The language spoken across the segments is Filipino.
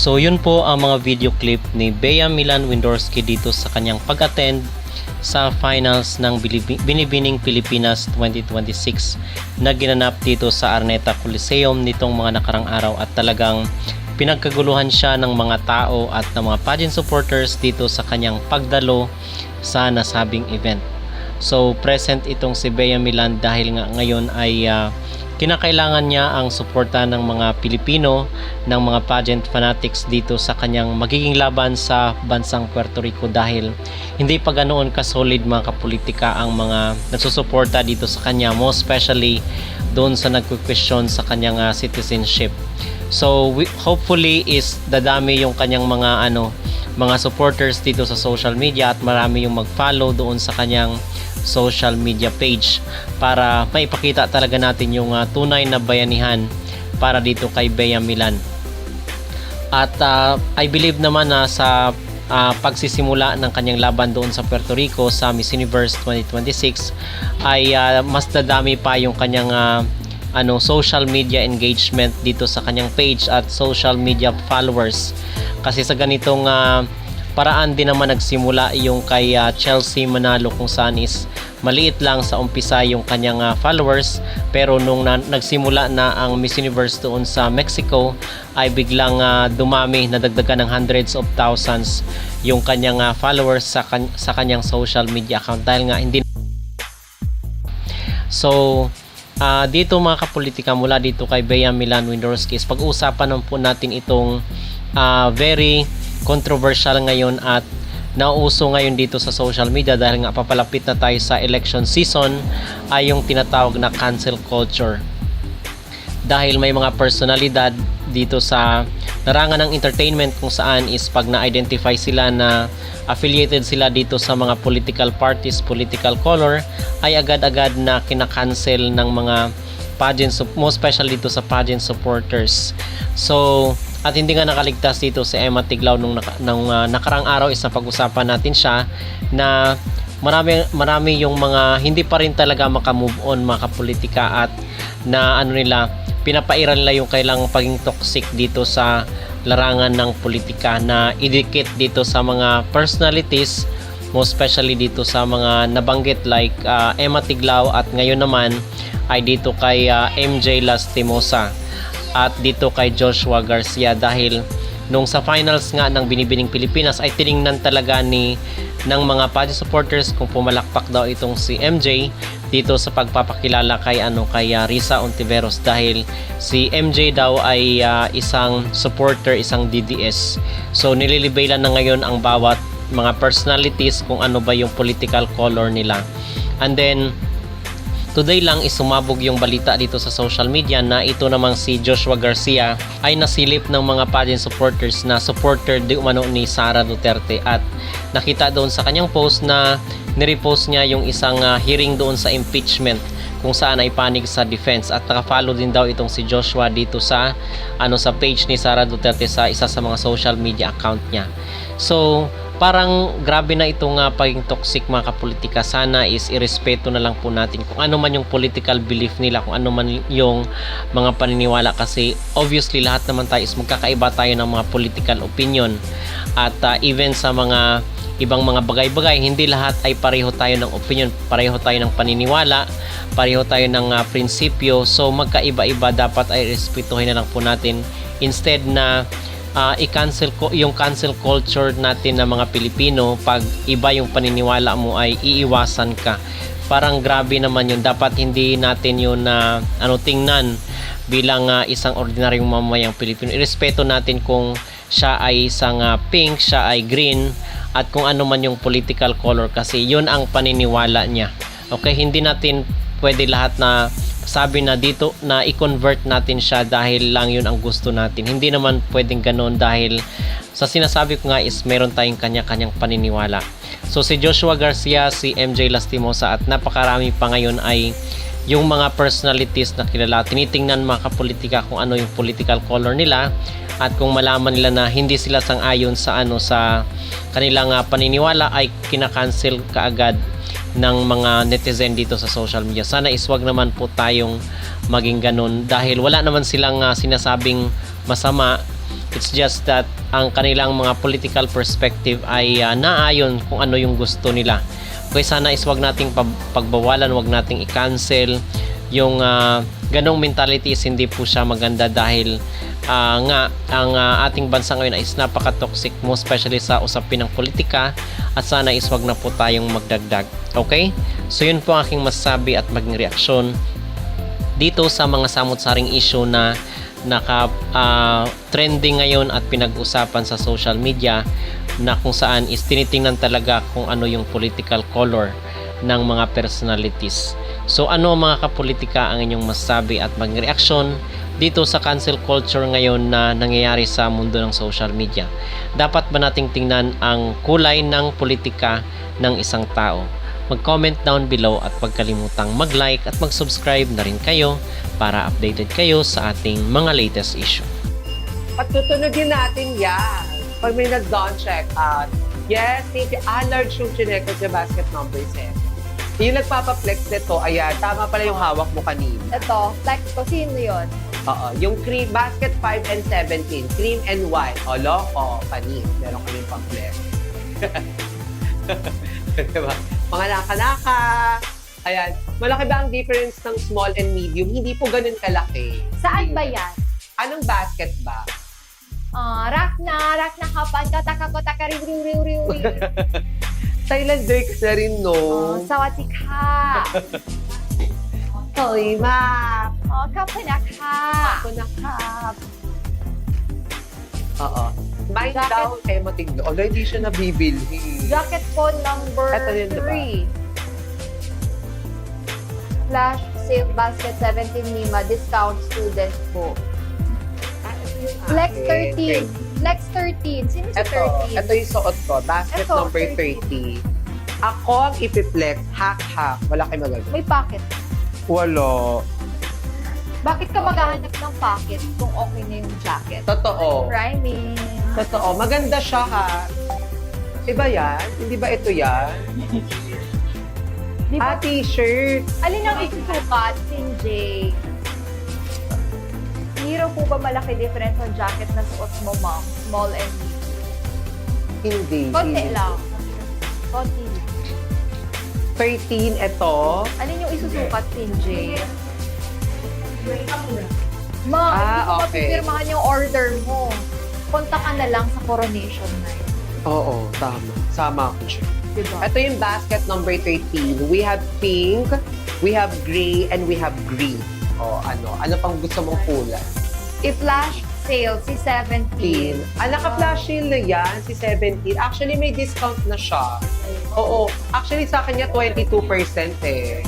So yun po ang mga video clip ni Bea Milan Windorski dito sa kanyang pag-attend sa finals ng Binibining Pilipinas 2026 na ginanap dito sa Araneta Coliseum nitong mga nakarang araw, at talagang pinagkaguluhan siya ng mga tao at ng mga pageant supporters dito sa kanyang pagdalo sa nasabing event. So present itong si Bea Milan dahil nga ngayon ay kinakailangan niya ang suporta ng mga Pilipino, ng mga pageant fanatics dito sa kanyang magiging laban sa bansang Puerto Rico, dahil hindi pa ganoon kasolid mga kapolitika ang mga nagsusuporta dito sa kanya, most especially doon sa nagko-question sa kanyang citizenship. So hopefully is dadami yung kanyang mga supporters dito sa social media at marami yung mag-follow doon sa kanyang social media page para maipakita talaga natin yung tunay na bayanihan para dito kay Bea Milan. At I believe naman na sa pagsisimula ng kanyang laban doon sa Puerto Rico sa Miss Universe 2026 ay mas dadami pa yung kanyang social media engagement dito sa kanyang page at social media followers, kasi sa ganitong paraan din naman nagsimula yung kay Chelsea Manalo, kung saan is maliit lang sa umpisa yung kanyang followers, pero nung nagsimula na ang Miss Universe doon sa Mexico ay biglang dumami, nadagdagan ng hundreds of thousands yung kanyang followers sa kanyang social media account dahil nga hindi. So dito mga kapolitika, mula dito kay Bea Milan Windorski, pag-uusapan naman po natin itong very controversial ngayon at nauuso ngayon dito sa social media dahil nga papalapit na tayo sa election season, ay yung tinatawag na cancel culture. Dahil may mga personalidad dito sa larangan ng entertainment kung saan is pag na-identify sila na affiliated sila dito sa mga political parties, political color, ay agad-agad na kinakancel ng mga pageant, most especially dito sa pageant supporters. So at hindi nga nakaligtas dito si Emma Tiglao nung nakarang araw, is napag-usapan natin siya na marami yung mga hindi pa rin talaga makamove on mga kapolitika, at na pinapairal nila yung kailang paging toxic dito sa larangan ng politika, na idikit dito sa mga personalities, most especially dito sa mga nabanggit like Emma Tiglao, at ngayon naman ay dito kay MJ Lastimosa at dito kay Joshua Garcia, dahil nung sa finals nga ng Binibining Pilipinas ay tiningnan talaga ng mga pageant supporters kung pumalakpak daw itong si MJ dito sa pagpapakilala kay Risa Ontiveros, dahil si MJ daw ay isang supporter, isang DDS. So nililibelan na ngayon ang bawat mga personalities kung ano ba yung political color nila. And then today lang isumabog yung balita dito sa social media na ito namang si Joshua Garcia ay nasilip ng mga pageant supporters na supporter di umano ni Sara Duterte, at nakita doon sa kanyang post na nirepost niya yung isang hearing doon sa impeachment kung saan ay panig sa defense, at naka-follow din daw itong si Joshua dito sa page ni Sara Duterte sa isa sa mga social media account niya. So parang grabe na itong paging toxic mga kapolitika. Sana is irespeto na lang po natin kung ano man yung political belief nila, kung ano man yung mga paniniwala, kasi obviously lahat naman tayo is magkakaiba tayo ng mga political opinion, at even sa mga ibang mga bagay-bagay, hindi lahat ay pareho tayo ng opinion, pareho tayo ng paniniwala, pareho tayo ng prinsipyo. So magkaiba-iba, dapat ay respetuhin na lang po natin, instead na i-cancel yung cancel culture natin ng mga Pilipino. Pag iba yung paniniwala mo ay iiwasan ka. Parang grabe naman yun. Dapat hindi natin yun na tingnan bilang isang ordinaryong mamamayang Pilipino. Irespeto natin kung siya ay isang pink, siya ay green, at kung ano man yung political color, kasi yun ang paniniwala niya. Okay, hindi natin pwede lahat na sabi na dito na i-convert natin siya dahil lang yun ang gusto natin. Hindi naman pwedeng ganoon, dahil sa sinasabi ko nga is meron tayong kanya-kanyang paniniwala. So si Joshua Garcia, si MJ Lastimosa, at napakarami pa ngayon ay yung mga personalities na kilala. Tinitingnan mga kapolitika kung ano yung political color nila, at kung malaman nila na hindi sila sang-ayon sa sa kanilang paniniwala ay kinakancel kaagad ng mga netizen dito sa social media. Sana iswag naman po tayong maging ganun, dahil wala naman silang sinasabing masama It's just that ang kanilang mga political perspective ay naayon kung ano yung gusto nila. Kaya sana is wag nating pagbawalan, wag nating i-cancel yung ganong mentality is hindi po siya maganda dahil nga ang ating bansa ngayon is napaka-toxic mo, especially sa usapin ng politika, at sana is wag na po tayong magdagdag. Okay? So yun po ang aking masasabi at maging reaksyon dito sa mga samot-saring issue na trending ngayon at pinag-usapan sa social media, na kung saan is tinitingnan talaga kung ano yung political color ng mga personalities. So ano mga kapolitika ang inyong masasabi at maging reaksyon dito sa cancel culture ngayon na nangyayari sa mundo ng social media? Dapat ba nating tingnan ang kulay ng politika ng isang tao? Mag-comment down below at huwag kalimutang mag-like at mag-subscribe na rin kayo para updated kayo sa ating mga latest issue. Patutunogin natin yan. Pag may nag-down check out. Yes, thank you. Allard yung chineco sa basket number 7. Yung nagpapaflex nito, ayan, tama pala yung hawak mo kanina. Ito, flex ko. Sino yun? Oo, yung cream, basket 5 and 17, cream and white. O, loko, panis. Meron kaming pang-flex. Diba? Mga naka-naka. Ayan. Malaki ba ang difference ng small and medium? Hindi po ganun kalaki. Saan ba yan? Anong basket ba? Rak na kapan, kataka, riw. Thailander ka na rin, no? Sawati ka. Hoy, ma! Kapana ka. Ako na kap. Oo. Mind Jacket. down, tigno. Although hindi siya nabibilhi. Jacket ko number Ito yun, 3. diba? Flash sale basket 17 Nima, discount student ko. Flex 13. Flex 13. Sino si 13? Ito yung suot ko. Basket Ito, number 30. Ako ang ipiflex, hack. Wala kayo magagawa. May pocket. Wala. Bakit ka maghahanap ng pocket kung okay na yung jacket? Totoo. Rhyming. Totoo. Maganda siya, ha? Iba yan? Hindi ba ito yan? Di ba? T-shirt. Alin ang isusukat, Sinjay? Hindi raw po ba malaki difference ang jacket na suot mo, ma'am? Small and medium. Hindi. Konti lang. Konti lang. 13, ito. Alin yung isusukat, Sinjay? Ma'am, hindi ko okay. mapipirmahan yung order mo. Punta ka na lang sa coronation night. Oo, tama. Sama ako siya. Diba? Ito yung basket number 13. We have pink, we have gray, and we have green. O ano pang gusto mong kulay? I-flash sale si 17. Naka-flash sale na yan, si 17. Actually, may discount na siya. Oo. Actually, sa kanya 22% eh.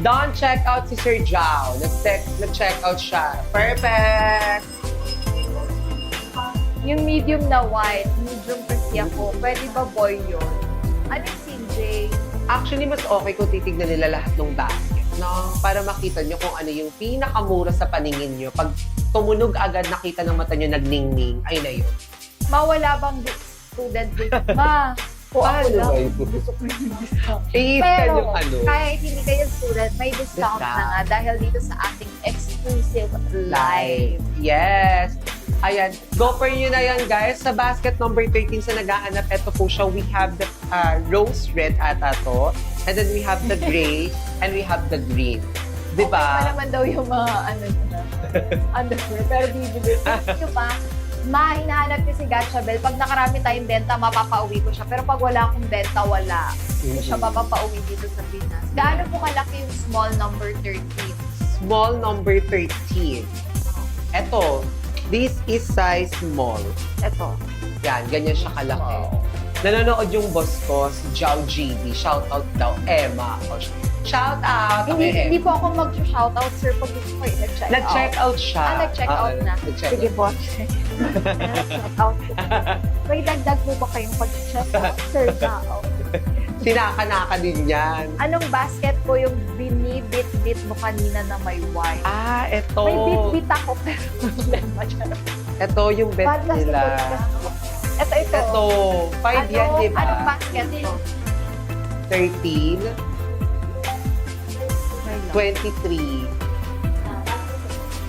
Don't check out si Sir Jao. Nag-check out siya. Perfect! Yung medium na white, medium kasi ako. Pwede ba boy yun? Ano yung CJ? Actually, mas okay kung titignan nila lahat ng basket, no? Para makita nyo kung ano yung pinakamura sa paningin nyo. Pag tumunog agad, nakita ng mata nyo nagningning, ay na yun. Mawala bang student dito? Ma, kung ako Ano lang, ba yun? gusto ko yung discount. I-scan Pero, yung ano. kahit hindi kayo student, may discount na Discount. nga dahil dito sa ating exclusive live. Yes. Ayan. Go for nyo na yan, guys. Sa basket number 13 sa naghahanap, ito po siya. We have the rose red ata to. And then we have the gray. And we have the green. Okay pa Diba? naman daw yung mga underwear. Pero bibili. Thank you pa. Ma, hinahanap ko si Gatchabel. Pag nakarami tayong benta, mapapauwi ko siya. Pero pag wala akong benta, wala. Hindi siya mapapauwi dito sa Pinas. Gaano po kalaki yung small number 13? Small number 13. Ito. This is size small. Ito. Yan. Ganyan siya kalaki. Nanonood yung boss ko, si Jao GB. Shout out daw, Emma. Shout out! Hindi po ako mag-shoutout, sir, pag gusto ko yung nag-check out. Nag-check out siya. Nag-check out na. Nag-check Sige out. po. Check out po. May dagdag po ba kayong pag-check out, sir? Jao? Sinaka-naka din yan. Anong basket po yung binibit-bit mo kanina na may white? Eto. May bit-bit ako, pero problema siya. Ito yung bet Bad last nila. Ito. Ito. 5 yan, di ba? Anong basket to? 13, 23.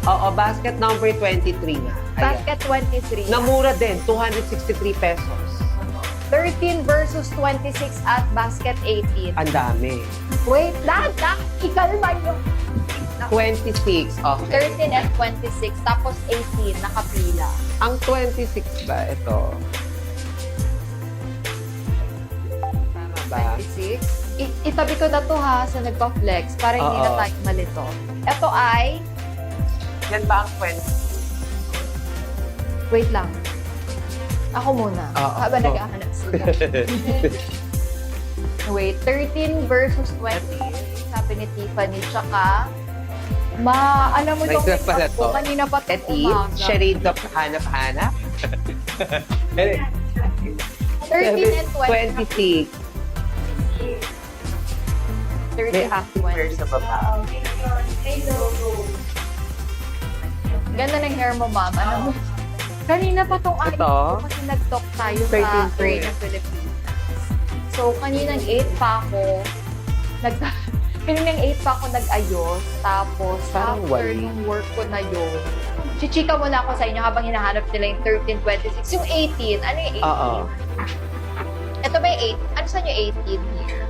Oo, basket number 23 nga. Basket 23. Namura din, 263 pesos. 13 versus 26 at basket 18. Ang dami. Wait, Dad! Ikalma nyo. 26, okay. 13 and 26, tapos 18, nakapila. Ang 26 ba? Ito. Tama ba? 26. Itabi ko na to ha sa nagpa-flex para hindi Oo. na tayo malito. Ito ay, Yan ba ang 20? wait lang. Ako muna. Oo. Habang Go. naghahanap sila. Wait, 13 versus 20. Sabi ni Tiffany. Tsaka, alam mo May yung dress pala makeup ko, to. kanina pa ito Eti, umaga. shades of hanap-hanap. 13 and 20. 26. May 13 and active 20. wear sa baba. Ganda ng hair mo, ma'am. Ano mo? Kanina pa tong ayos Ito? ko kasi nag-talk tayo sa 13 Way ng Pilipinas. So, kaninang 8 pa ako, kaninang 8 pa ako nag-ayos. Tapos, Parang after wali. nung work ko na yun, chichika muna ako sa inyo habang hinahanap nila yung 13, 26. Yung 18, ano yung 18? Oo. Ito ba yung 8? Ano saan yung 18 here?